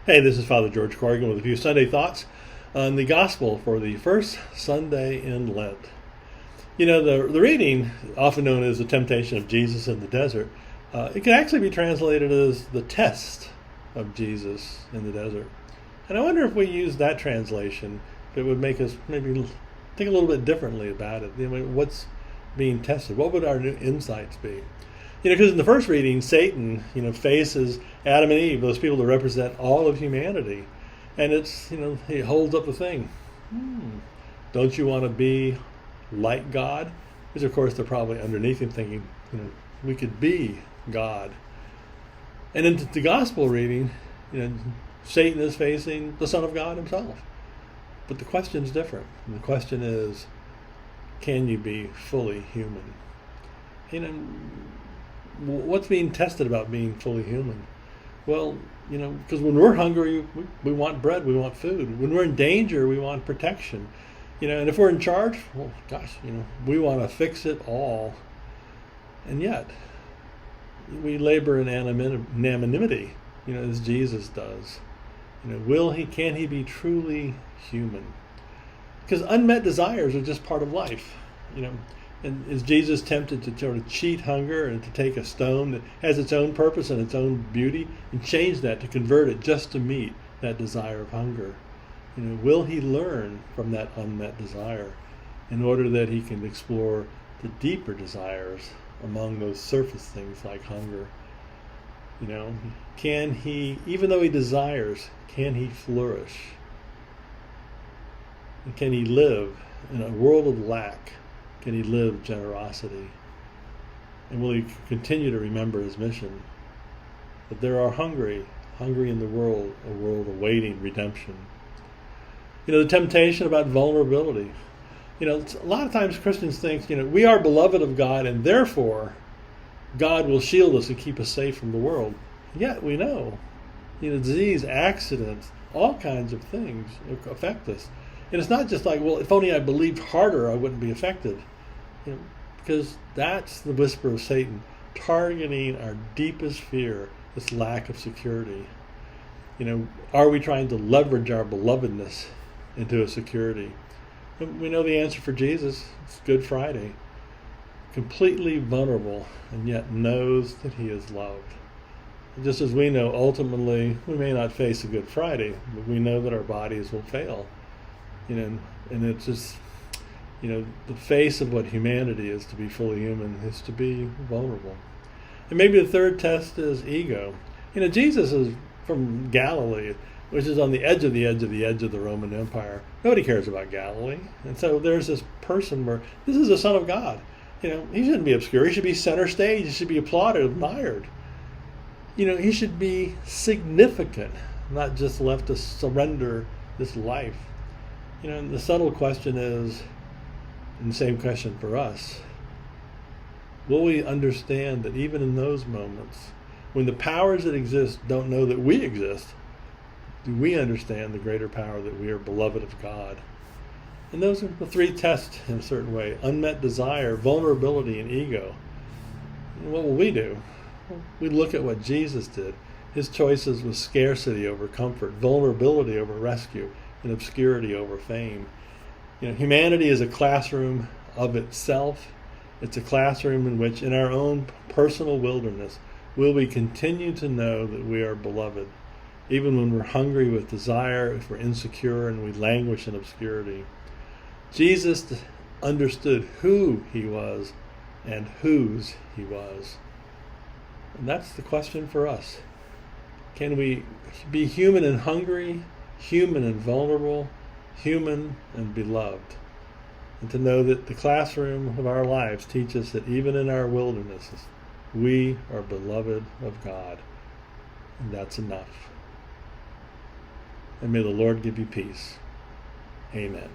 Hey, this is Father George Corrigan with a few Sunday thoughts on the Gospel for the first Sunday in Lent. You know, the reading, often known as the temptation of Jesus in the desert, it can actually be translated as the test of Jesus in the desert. And I wonder if we use that translation, if it would make us maybe think a little bit differently about it. You know, what's being tested? What would our new insights be? You know, because in the first reading, Satan, faces Adam and Eve, those people that represent all of humanity. And it's, he holds up the thing. Don't you want to be like God? Because, of course, they're probably underneath him thinking, we could be God. And in the gospel reading, Satan is facing the Son of God himself. But the question's different. And the question is, can you be fully human? What's being tested about being fully human? Well, because when we're hungry, we want bread, we want food. When we're in danger, we want protection. And if we're in charge, well, gosh, we want to fix it all. And yet, we labor in anonymity, as Jesus does. Can he be truly human? Because unmet desires are just part of life, And is Jesus tempted to sort of cheat hunger and to take a stone that has its own purpose and its own beauty and change that to convert it just to meet that desire of hunger? Will he learn from that unmet desire in order that he can explore the deeper desires among those surface things like hunger? Can he, even though he desires, can he flourish? And can he live in a world of lack? Can he live generosity? And will he continue to remember his mission? That there are hungry in the world, a world awaiting redemption. The temptation about vulnerability. A lot of times Christians think, we are beloved of God and therefore God will shield us and keep us safe from the world. Yet we know, disease, accidents, all kinds of things affect us. And it's not just like, well, if only I believed harder, I wouldn't be affected. Because that's the whisper of Satan, targeting our deepest fear, this lack of security. Are we trying to leverage our belovedness into a security? And we know the answer for Jesus. It's Good Friday. Completely vulnerable, and yet knows that he is loved. And just as we know, ultimately, we may not face a Good Friday, but we know that our bodies will fail. And it's just, the face of what humanity is to be fully human is to be vulnerable. And maybe the third test is ego. Jesus is from Galilee, which is on the edge of the edge of the edge of the Roman Empire. Nobody cares about Galilee. And so there's this person where this is the Son of God. He shouldn't be obscure. He should be center stage. He should be applauded, admired. He should be significant, not just left to surrender this life. And the subtle question is, and the same question for us, will we understand that even in those moments, when the powers that exist don't know that we exist, do we understand the greater power that we are beloved of God? And those are the three tests in a certain way: unmet desire, vulnerability, and ego. And what will we do? Well, we look at what Jesus did. His choices was scarcity over comfort, vulnerability over rescue, and obscurity over fame. Humanity is a classroom of itself. It's a classroom in which, in our own personal wilderness, will we continue to know that we are beloved, even when we're hungry with desire, if we're insecure and we languish in obscurity. Jesus understood who he was and whose he was. And that's the question for us. Can we be human and hungry, human and vulnerable, human and beloved? And to know that the classroom of our lives teaches us that even in our wildernesses, we are beloved of God. And that's enough. And may the Lord give you peace. Amen.